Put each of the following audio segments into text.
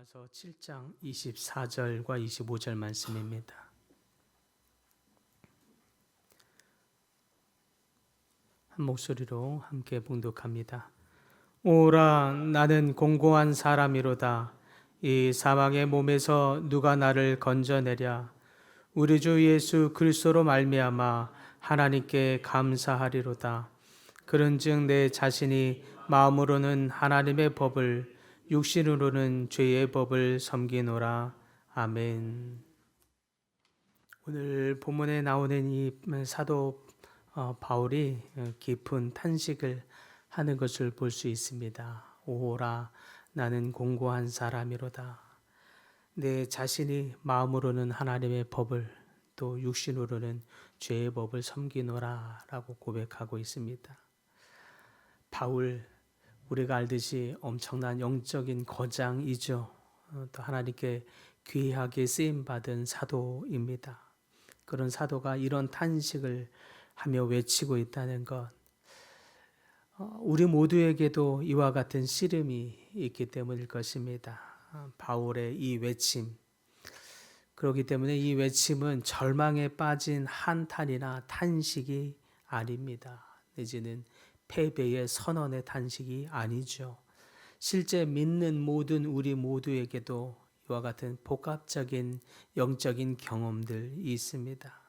로마서 7장 24절과 25절 말씀입니다. 한 목소리로 함께 봉독합니다. 오라, 나는 공고한 사람이로다. 이 사망의 몸에서 누가 나를 건져내랴. 우리 주 예수 그리스도로 말미암아 하나님께 감사하리로다. 그런즉 내 자신이 마음으로는 하나님의 법을, 육신으로는 죄의 법을 섬기노라. 아멘. 오늘 본문에 나오는 이 사도 바울이 깊은 탄식을 하는 것을 볼 수 있습니다. 오라, 나는 공고한 사람이로다. 내 자신이 마음으로는 하나님의 법을, 또 육신으로는 죄의 법을 섬기노라 라고 고백하고 있습니다. 바울, 우리가 알듯이 엄청난 영적인 거장이죠. 또 하나님께 귀하게 쓰임받은 사도입니다. 그런 사도가 이런 탄식을 하며 외치고 있다는 것, 우리 모두에게도 이와 같은 씨름이 있기 때문일 것입니다. 바울의 이 외침, 그렇기 때문에 이 외침은 절망에 빠진 한탄이나 탄식이 아닙니다. 내지는 패배의 선언의 탄식이 아니죠. 실제 믿는 모든 우리 모두에게도 이와 같은 복합적인 영적인 경험들이 있습니다.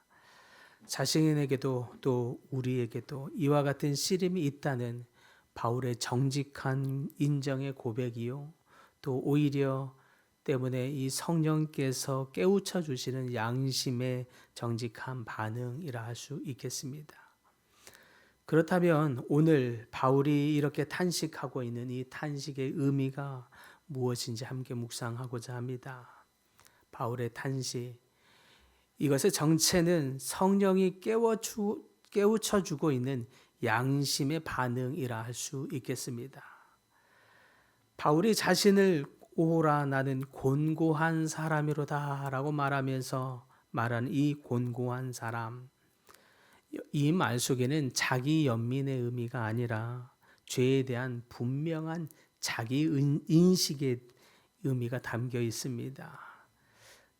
자신에게도 또 우리에게도 이와 같은 씨름이 있다는 바울의 정직한 인정의 고백이요, 또 오히려 때문에 이 성령께서 깨우쳐 주시는 양심의 정직한 반응이라 할 수 있겠습니다. 그렇다면 오늘 바울이 이렇게 탄식하고 있는 이 탄식의 의미가 무엇인지 함께 묵상하고자 합니다. 바울의 탄식, 이것의 정체는 성령이 깨우쳐주고 있는 양심의 반응이라 할 수 있겠습니다. 바울이 자신을 오라, 나는 곤고한 사람이로다 라고 말하면서 말한 이 곤고한 사람, 이 말 속에는 자기 연민의 의미가 아니라 죄에 대한 분명한 자기 인식의 의미가 담겨 있습니다.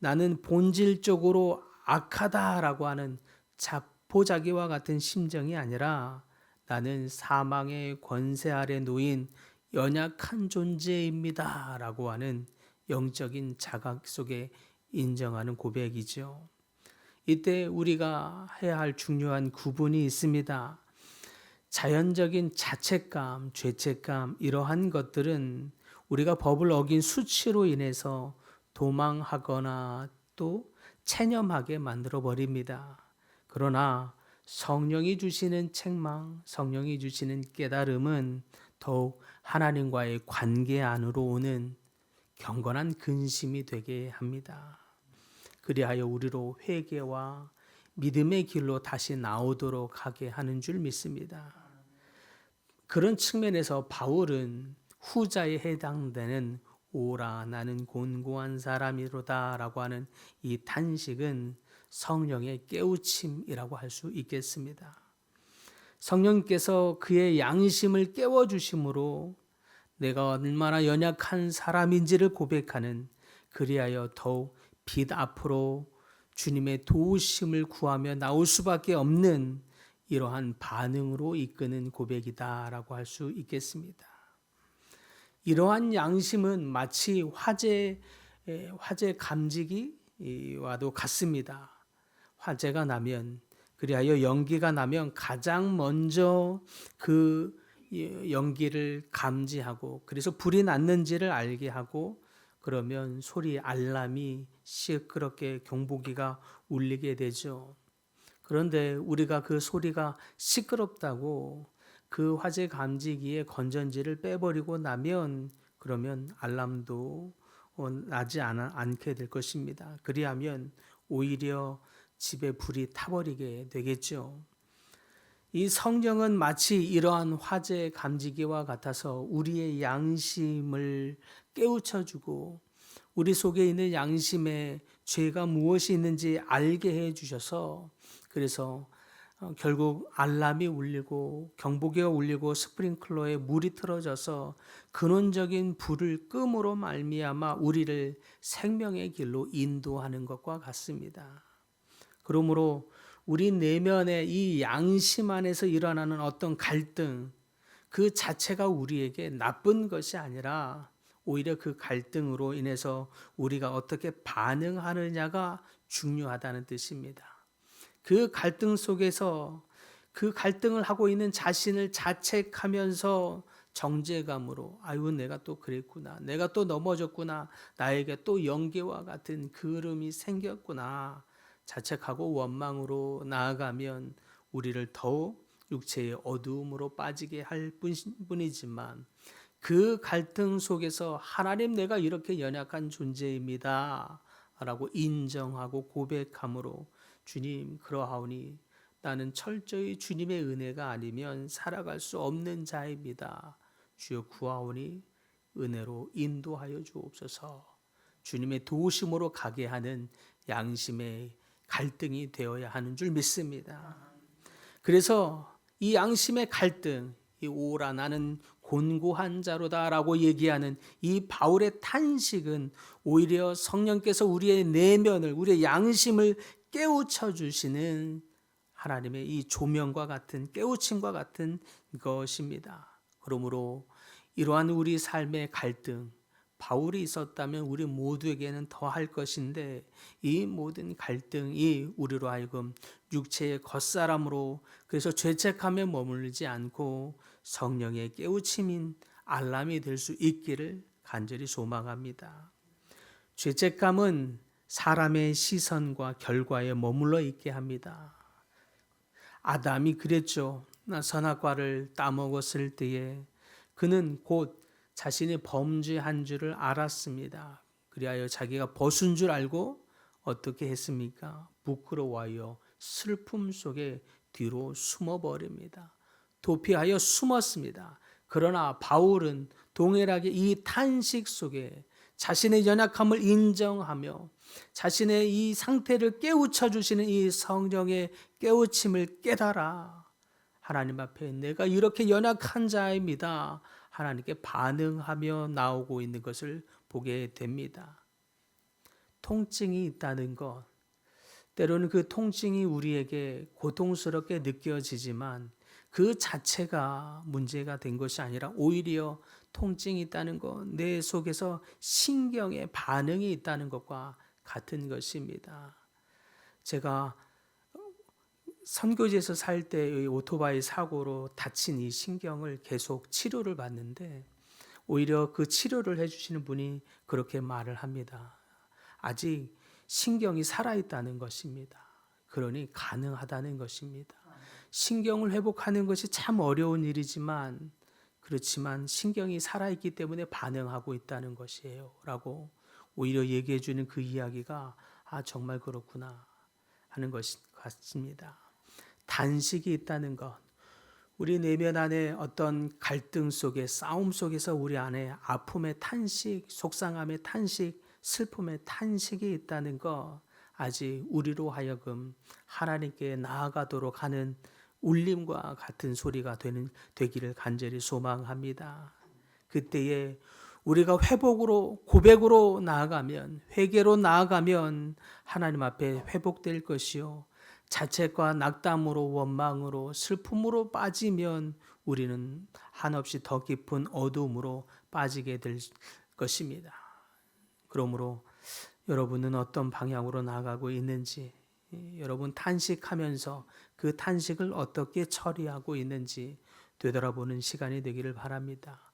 나는 본질적으로 악하다라고 하는 자포자기와 같은 심정이 아니라 나는 사망의 권세 아래 놓인 연약한 존재입니다 라고 하는 영적인 자각 속에 인정하는 고백이죠. 이때 우리가 해야 할 중요한 구분이 있습니다. 자연적인 자책감, 죄책감, 이러한 것들은 우리가 법을 어긴 수치로 인해서 도망하거나 또 체념하게 만들어 버립니다. 그러나 성령이 주시는 책망, 성령이 주시는 깨달음은 더욱 하나님과의 관계 안으로 오는 경건한 근심이 되게 합니다. 그리하여 우리로 회개와 믿음의 길로 다시 나오도록 하게 하는 줄 믿습니다. 그런 측면에서 바울은 후자에 해당되는 오라, 나는 곤고한 사람이로다 라고 하는 이 탄식은 성령의 깨우침이라고 할 수 있겠습니다. 성령께서 그의 양심을 깨워주심으로 내가 얼마나 연약한 사람인지를 고백하는, 그리하여 더욱 빛 앞으로 주님의 도우심을 구하며 나올 수밖에 없는 이러한 반응으로 이끄는 고백이다라고 할 수 있겠습니다. 이러한 양심은 마치 화재 감지기와도 같습니다. 화재가 나면, 그리하여 연기가 나면 가장 먼저 그 연기를 감지하고, 그래서 불이 났는지를 알게 하고, 그러면 소리 알람이 시끄럽게 경보기가 울리게 되죠. 그런데 우리가 그 소리가 시끄럽다고 그 화재 감지기의 건전지를 빼버리고 나면, 그러면 알람도 나지 않게 될 것입니다. 그리하면 오히려 집에 불이 타버리게 되겠죠. 이 성령은 마치 이러한 화재 감지기와 같아서 우리의 양심을 깨우쳐주고 우리 속에 있는 양심에 죄가 무엇이 있는지 알게 해 주셔서, 그래서 결국 알람이 울리고 경보기가 울리고 스프링클러에 물이 틀어져서 근원적인 불을 끔으로 말미암아 우리를 생명의 길로 인도하는 것과 같습니다. 그러므로 우리 내면의 이 양심 안에서 일어나는 어떤 갈등, 그 자체가 우리에게 나쁜 것이 아니라 오히려 그 갈등으로 인해서 우리가 어떻게 반응하느냐가 중요하다는 뜻입니다. 그 갈등 속에서 그 갈등을 하고 있는 자신을 자책하면서 정죄감으로 아유 내가 또 그랬구나, 내가 또 넘어졌구나, 나에게 또 영계와 같은 그름이 생겼구나 자책하고 원망으로 나아가면 우리를 더욱 육체의 어두움으로 빠지게 할 뿐이지만, 그 갈등 속에서 하나님 내가 이렇게 연약한 존재입니다 라고 인정하고 고백함으로 주님 그러하오니 나는 철저히 주님의 은혜가 아니면 살아갈 수 없는 자입니다. 주여 구하오니 은혜로 인도하여 주옵소서. 주님의 도우심으로 가게 하는 양심의 갈등이 되어야 하는 줄 믿습니다. 그래서 이 양심의 갈등, 이 오라 나는 곤고한 자로다라고 얘기하는 이 바울의 탄식은 오히려 성령께서 우리의 내면을, 우리의 양심을 깨우쳐 주시는 하나님의 이 조명과 같은, 깨우침과 같은 것입니다. 그러므로 이러한 우리 삶의 갈등, 바울이 있었다면 우리 모두에게는 더할 것인데, 이 모든 갈등이 우리로 하여금 육체의 겉사람으로, 그래서 죄책감에 머물지 않고 성령의 깨우침인 알람이 될 수 있기를 간절히 소망합니다. 죄책감은 사람의 시선과 결과에 머물러 있게 합니다. 아담이 그랬죠. 선악과를 따먹었을 때에 그는 곧 자신이 범죄한 줄을 알았습니다. 그리하여 자기가 벗은 줄 알고 어떻게 했습니까? 부끄러워하여 슬픔 속에 뒤로 숨어버립니다. 도피하여 숨었습니다. 그러나 바울은 동일하게 이 탄식 속에 자신의 연약함을 인정하며 자신의 이 상태를 깨우쳐 주시는 이 성령의 깨우침을 깨달아 하나님 앞에 내가 이렇게 연약한 자입니다. 하나님께 반응하며 나오고 있는 것을 보게 됩니다. 통증이 있다는 것, 때로는 그 통증이 우리에게 고통스럽게 느껴지지만 그 자체가 문제가 된 것이 아니라 오히려 통증이 있다는 것, 내 속에서 신경의 반응이 있다는 것과 같은 것입니다. 제가 선교지에서 살 때의 오토바이 사고로 다친 이 신경을 계속 치료를 받는데, 오히려 그 치료를 해주시는 분이 그렇게 말을 합니다. 아직 신경이 살아있다는 것입니다. 그러니 가능하다는 것입니다. 신경을 회복하는 것이 참 어려운 일이지만, 그렇지만 신경이 살아있기 때문에 반응하고 있다는 것이에요 라고 오히려 얘기해 주는 그 이야기가 정말 그렇구나 하는 것 같습니다. 단식이 있다는 것, 우리 내면 안에 어떤 갈등 속에, 싸움 속에서 우리 안에 아픔의 탄식, 속상함의 탄식, 슬픔의 탄식이 있다는 것, 아직 우리로 하여금 하나님께 나아가도록 하는 울림과 같은 소리가 되기를 간절히 소망합니다. 그때에 우리가 회복으로, 고백으로 나아가면, 회개로 나아가면 하나님 앞에 회복될 것이요, 자책과 낙담으로, 원망으로, 슬픔으로 빠지면 우리는 한없이 더 깊은 어두움으로 빠지게 될 것입니다. 그러므로 여러분은 어떤 방향으로 나아가고 있는지, 여러분 탄식하면서 그 탄식을 어떻게 처리하고 있는지 되돌아보는 시간이 되기를 바랍니다.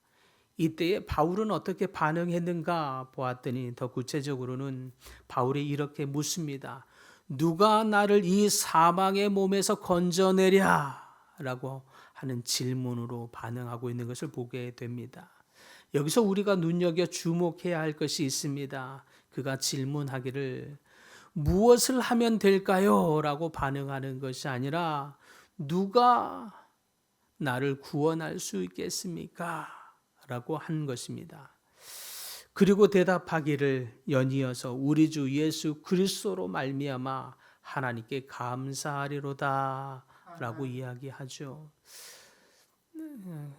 이때에 바울은 어떻게 반응했는가 보았더니 더 구체적으로는 바울이 이렇게 묻습니다. 누가 나를 이 사망의 몸에서 건져내랴? 라고 하는 질문으로 반응하고 있는 것을 보게 됩니다. 여기서 우리가 눈여겨 주목해야 할 것이 있습니다. 그가 질문하기를 무엇을 하면 될까요? 라고 반응하는 것이 아니라 누가 나를 구원할 수 있겠습니까? 라고 한 것입니다. 그리고 대답하기를 연이어서 우리 주 예수 그리스도로 말미암아 하나님께 감사하리로다 라고 이야기하죠.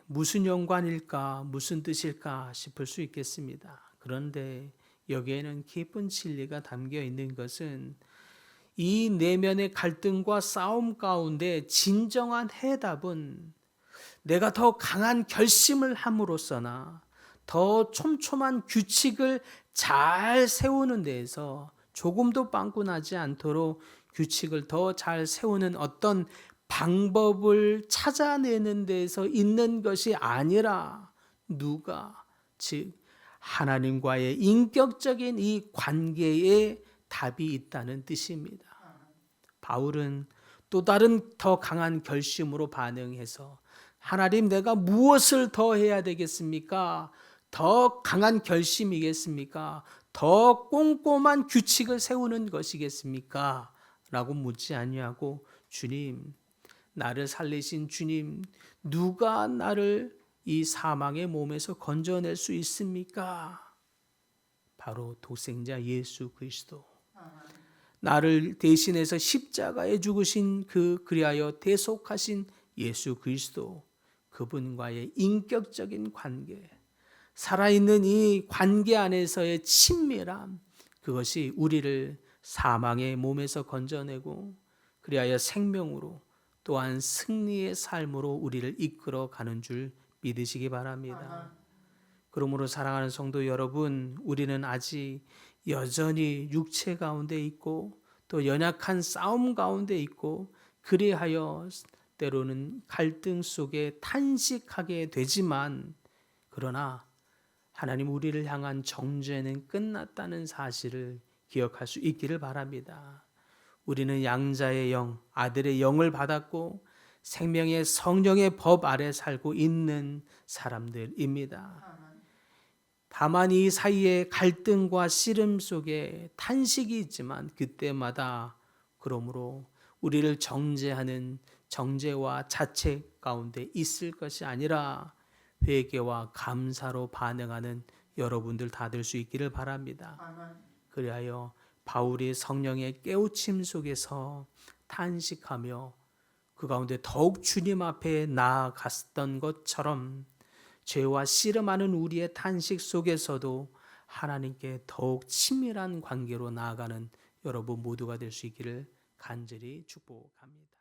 무슨 연관일까, 무슨 뜻일까 싶을 수 있겠습니다. 그런데 여기에는 깊은 진리가 담겨 있는 것은 이 내면의 갈등과 싸움 가운데 진정한 해답은 내가 더 강한 결심을 함으로써나 더 촘촘한 규칙을 잘 세우는 데에서 조금도 빵꾸 나지 않도록 규칙을 더 잘 세우는 어떤 방법을 찾아내는 데에서 있는 것이 아니라 누가, 즉 하나님과의 인격적인 이 관계에 답이 있다는 뜻입니다. 바울은 또 다른 더 강한 결심으로 반응해서 하나님, 내가 무엇을 더 해야 되겠습니까? 더 강한 결심이겠습니까? 더 꼼꼼한 규칙을 세우는 것이겠습니까? 라고 묻지 아니하고, 주님, 나를 살리신 주님, 누가 나를 이 사망의 몸에서 건져낼 수 있습니까? 바로 독생자 예수 그리스도. 나를 대신해서 십자가에 죽으신 그리하여 대속하신 예수 그리스도, 그분과의 인격적인 관계, 살아있는 이 관계 안에서의 친밀함, 그것이 우리를 사망의 몸에서 건져내고 그리하여 생명으로 또한 승리의 삶으로 우리를 이끌어 가는 줄 믿으시기 바랍니다. 그러므로 사랑하는 성도 여러분, 우리는 아직 여전히 육체 가운데 있고 또 연약한 싸움 가운데 있고 그리하여 때로는 갈등 속에 탄식하게 되지만, 그러나 하나님 우리를 향한 정죄는 끝났다는 사실을 기억할 수 있기를 바랍니다. 우리는 양자의 영, 아들의 영을 받았고 생명의 성령의 법 아래 살고 있는 사람들입니다. 다만 이 사이에 갈등과 씨름 속에 탄식이 있지만 그때마다 그러므로 우리를 정죄하는 정죄와 자책 가운데 있을 것이 아니라 회개와 감사로 반응하는 여러분들 다 될 수 있기를 바랍니다. 그리하여 바울이 성령의 깨우침 속에서 탄식하며 그 가운데 더욱 주님 앞에 나아갔던 것처럼 죄와 씨름하는 우리의 탄식 속에서도 하나님께 더욱 친밀한 관계로 나아가는 여러분 모두가 될 수 있기를 간절히 축복합니다.